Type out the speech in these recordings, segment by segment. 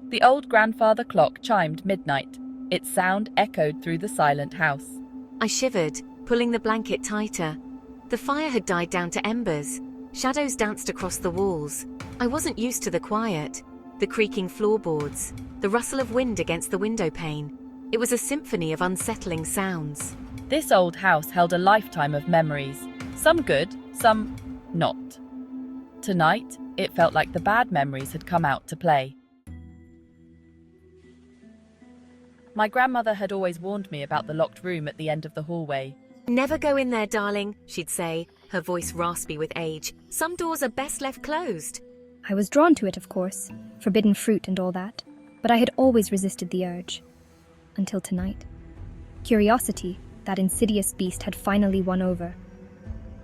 The old grandfather clock chimed midnight. Its sound echoed through the silent house. I shivered, pulling the blanket tighter. The fire had died down to embers. Shadows danced across the walls. I wasn't used to the quiet, the creaking floorboards, the rustle of wind against the window pane. It was a symphony of unsettling sounds. This old house held a lifetime of memories, some good, some not. Tonight, it felt like the bad memories had come out to play. My grandmother had always warned me about the locked room at the end of the hallway. "Never go in there, darling," she'd say, her voice raspy with age. "Some doors are best left closed." I was drawn to it, of course, forbidden fruit and all that, but I had always resisted the urge. Until tonight. Curiosity, that insidious beast, had finally won over.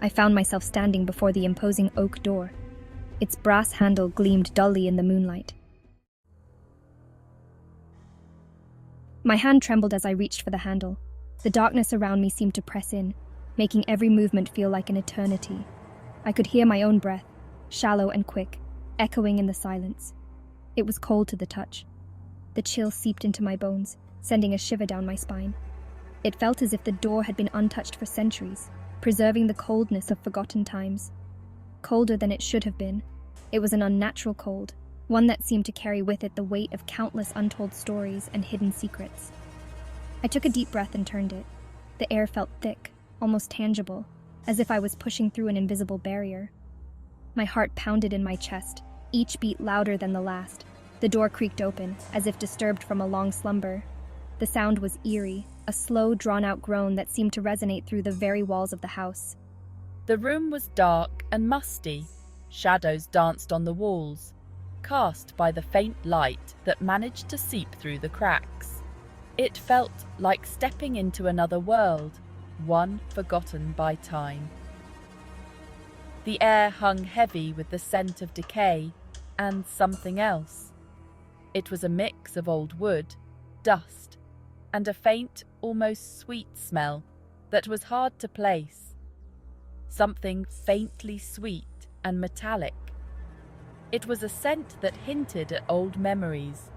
I found myself standing before the imposing oak door. Its brass handle gleamed dully in the moonlight. My hand trembled as I reached for the handle. The darkness around me seemed to press in, making every movement feel like an eternity. I could hear my own breath, shallow and quick, echoing in the silence. It was cold to the touch. The chill seeped into my bones, sending a shiver down my spine. It felt as if the door had been untouched for centuries, preserving the coldness of forgotten times. Colder than it should have been. It was an unnatural cold, one that seemed to carry with it the weight of countless untold stories and hidden secrets. I took a deep breath and turned it. The air felt thick, almost tangible, as if I was pushing through an invisible barrier. My heart pounded in my chest, each beat louder than the last. The door creaked open, as if disturbed from a long slumber. The sound was eerie, a slow, drawn-out groan that seemed to resonate through the very walls of the house. The room was dark and musty. Shadows danced on the walls, cast by the faint light that managed to seep through the cracks. It felt like stepping into another world, one forgotten by time. The air hung heavy with the scent of decay and something else. It was a mix of old wood, dust, and a faint, almost sweet smell that was hard to place. Something faintly sweet and metallic. It was a scent that hinted at old memories,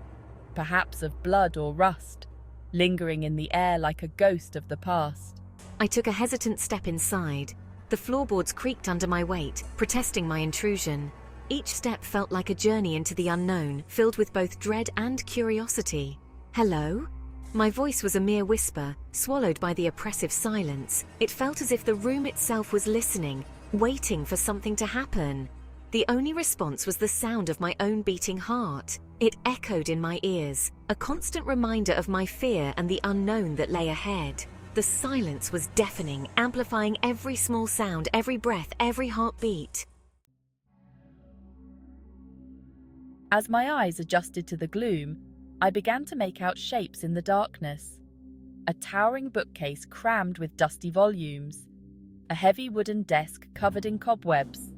perhaps of blood or rust, lingering in the air like a ghost of the past. I took a hesitant step inside. The floorboards creaked under my weight, protesting my intrusion. Each step felt like a journey into the unknown, filled with both dread and curiosity. "Hello?" My voice was a mere whisper, swallowed by the oppressive silence. It felt as if the room itself was listening, waiting for something to happen. The only response was the sound of my own beating heart. It echoed in my ears, a constant reminder of my fear and the unknown that lay ahead. The silence was deafening, amplifying every small sound, every breath, every heartbeat. As my eyes adjusted to the gloom, I began to make out shapes in the darkness. A towering bookcase crammed with dusty volumes, a heavy wooden desk covered in cobwebs,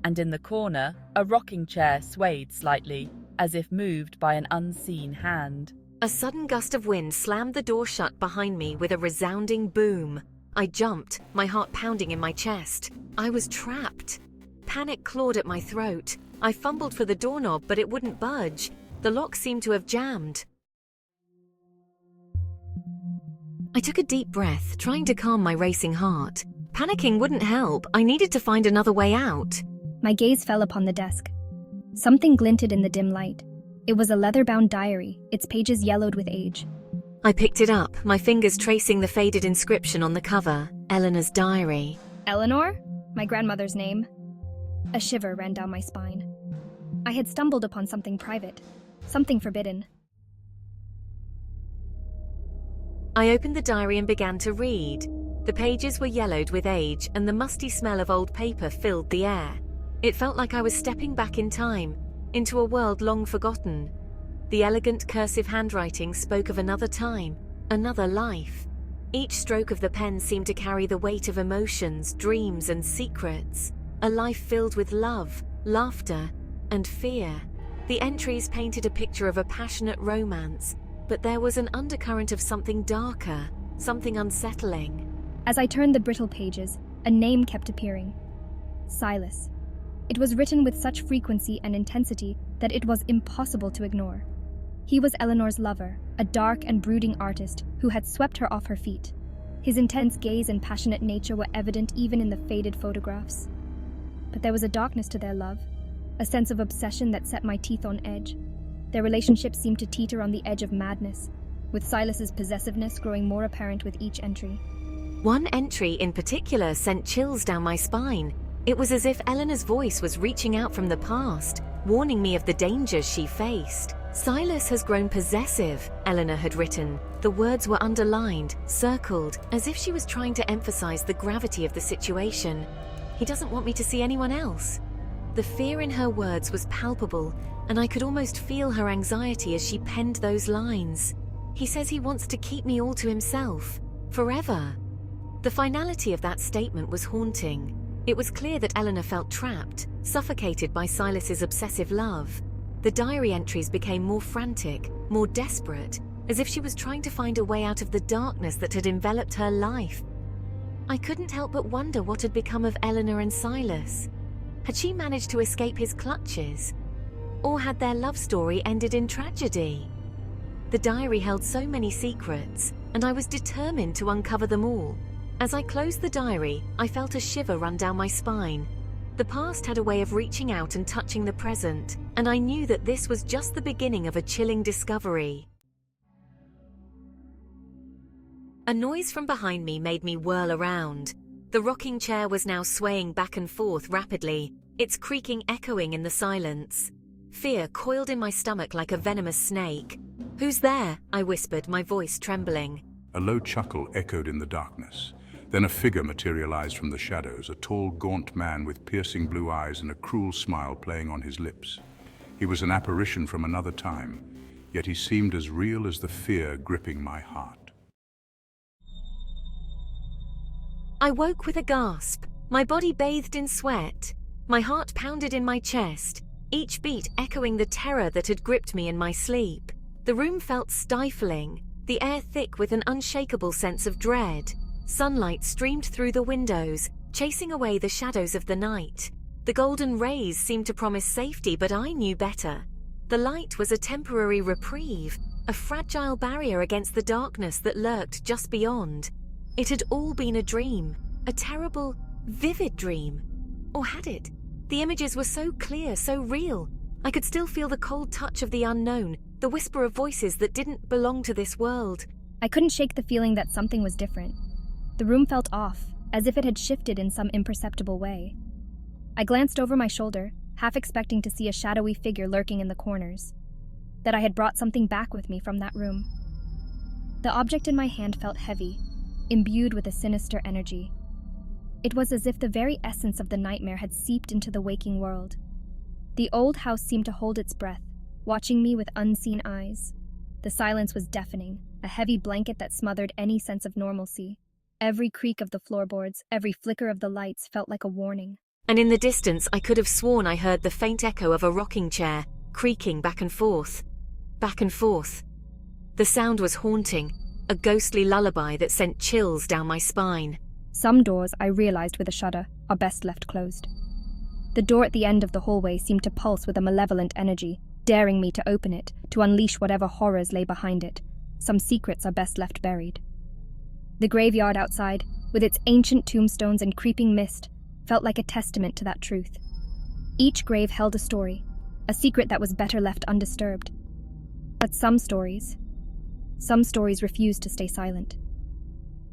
and in the corner, a rocking chair swayed slightly, as if moved by an unseen hand. A sudden gust of wind slammed the door shut behind me with a resounding boom. I jumped, my heart pounding in my chest. I was trapped. Panic clawed at my throat. I fumbled for the doorknob, but it wouldn't budge. The lock seemed to have jammed. I took a deep breath, trying to calm my racing heart. Panicking wouldn't help. I needed to find another way out. My gaze fell upon the desk. Something glinted in the dim light. It was a leather-bound diary, its pages yellowed with age. I picked it up, my fingers tracing the faded inscription on the cover, Eleanor's diary. Eleanor? My grandmother's name. A shiver ran down my spine. I had stumbled upon something private, something forbidden. I opened the diary and began to read. The pages were yellowed with age, and the musty smell of old paper filled the air. It felt like I was stepping back in time, into a world long forgotten. The elegant cursive handwriting spoke of another time, another life. Each stroke of the pen seemed to carry the weight of emotions, dreams, and secrets. A life filled with love, laughter, and fear. The entries painted a picture of a passionate romance, but there was an undercurrent of something darker, something unsettling. As I turned the brittle pages, a name kept appearing. Silas. It was written with such frequency and intensity that it was impossible to ignore. He was Eleanor's lover, a dark and brooding artist who had swept her off her feet. His intense gaze and passionate nature were evident even in the faded photographs. But there was a darkness to their love, a sense of obsession that set my teeth on edge. Their relationship seemed to teeter on the edge of madness, with Silas's possessiveness growing more apparent with each entry. One entry in particular sent chills down my spine. It was as if Eleanor's voice was reaching out from the past, warning me of the dangers she faced. "Silas has grown possessive," Eleanor had written. The words were underlined, circled, as if she was trying to emphasize the gravity of the situation. "He doesn't want me to see anyone else." The fear in her words was palpable, and I could almost feel her anxiety as she penned those lines. "He says he wants to keep me all to himself, forever." The finality of that statement was haunting. It was clear that Eleanor felt trapped, suffocated by Silas's obsessive love. The diary entries became more frantic, more desperate, as if she was trying to find a way out of the darkness that had enveloped her life. I couldn't help but wonder what had become of Eleanor and Silas. Had she managed to escape his clutches? Or had their love story ended in tragedy? The diary held so many secrets, and I was determined to uncover them all. As I closed the diary, I felt a shiver run down my spine. The past had a way of reaching out and touching the present, and I knew that this was just the beginning of a chilling discovery. A noise from behind me made me whirl around. The rocking chair was now swaying back and forth rapidly, its creaking echoing in the silence. Fear coiled in my stomach like a venomous snake. "Who's there?" I whispered, my voice trembling. A low chuckle echoed in the darkness. Then a figure materialized from the shadows, a tall, gaunt man with piercing blue eyes and a cruel smile playing on his lips. He was an apparition from another time, yet he seemed as real as the fear gripping my heart. I woke with a gasp, my body bathed in sweat. My heart pounded in my chest, each beat echoing the terror that had gripped me in my sleep. The room felt stifling, the air thick with an unshakable sense of dread. Sunlight streamed through the windows, chasing away the shadows of the night. The golden rays seemed to promise safety, but I knew better. The light was a temporary reprieve, a fragile barrier against the darkness that lurked just beyond. It had all been a dream, a terrible, vivid dream. Or had it? The images were so clear, so real. I could still feel the cold touch of the unknown, the whisper of voices that didn't belong to this world. I couldn't shake the feeling that something was different. The room felt off, as if it had shifted in some imperceptible way. I glanced over my shoulder, half expecting to see a shadowy figure lurking in the corners. That I had brought something back with me from that room. The object in my hand felt heavy, imbued with a sinister energy. It was as if the very essence of the nightmare had seeped into the waking world. The old house seemed to hold its breath, watching me with unseen eyes. The silence was deafening, a heavy blanket that smothered any sense of normalcy. Every creak of the floorboards, every flicker of the lights felt like a warning. And in the distance, I could have sworn I heard the faint echo of a rocking chair, creaking back and forth. Back and forth. The sound was haunting, a ghostly lullaby that sent chills down my spine. Some doors, I realized with a shudder, are best left closed. The door at the end of the hallway seemed to pulse with a malevolent energy, daring me to open it, to unleash whatever horrors lay behind it. Some secrets are best left buried. The graveyard outside, with its ancient tombstones and creeping mist, felt like a testament to that truth. Each grave held a story, a secret that was better left undisturbed. But some stories refused to stay silent.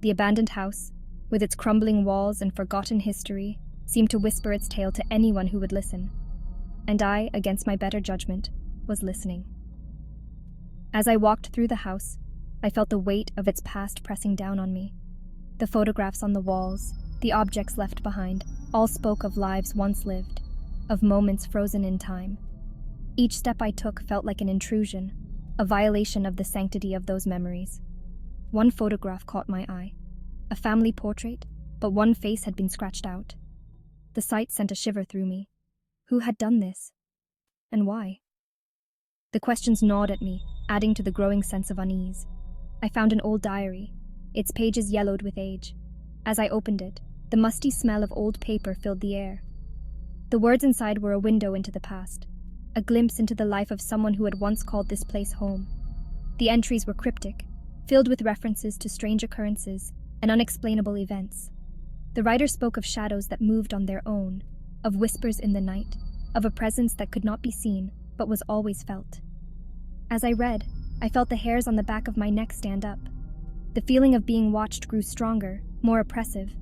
The abandoned house, with its crumbling walls and forgotten history, seemed to whisper its tale to anyone who would listen. And I, against my better judgment, was listening. As I walked through the house, I felt the weight of its past pressing down on me. The photographs on the walls, the objects left behind, all spoke of lives once lived, of moments frozen in time. Each step I took felt like an intrusion, a violation of the sanctity of those memories. One photograph caught my eye, a family portrait, but one face had been scratched out. The sight sent a shiver through me. Who had done this? And why? The questions gnawed at me, adding to the growing sense of unease. I found an old diary, its pages yellowed with age. As I opened it, the musty smell of old paper filled the air. The words inside were a window into the past, a glimpse into the life of someone who had once called this place home. The entries were cryptic, filled with references to strange occurrences and unexplainable events. The writer spoke of shadows that moved on their own, of whispers in the night, of a presence that could not be seen but was always felt. As I read, I felt the hairs on the back of my neck stand up. The feeling of being watched grew stronger, more oppressive.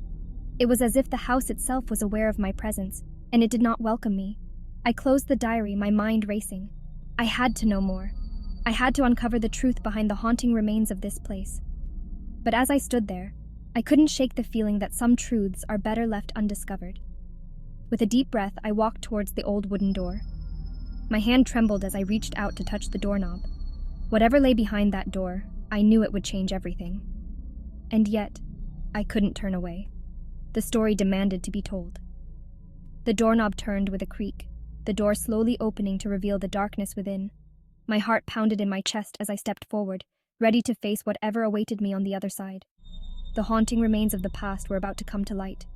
It was as if the house itself was aware of my presence, and it did not welcome me. I closed the diary, my mind racing. I had to know more. I had to uncover the truth behind the haunting remains of this place. But as I stood there, I couldn't shake the feeling that some truths are better left undiscovered. With a deep breath, I walked towards the old wooden door. My hand trembled as I reached out to touch the doorknob. Whatever lay behind that door, I knew it would change everything. And yet, I couldn't turn away. The story demanded to be told. The doorknob turned with a creak, the door slowly opening to reveal the darkness within. My heart pounded in my chest as I stepped forward, ready to face whatever awaited me on the other side. The haunting remains of the past were about to come to light,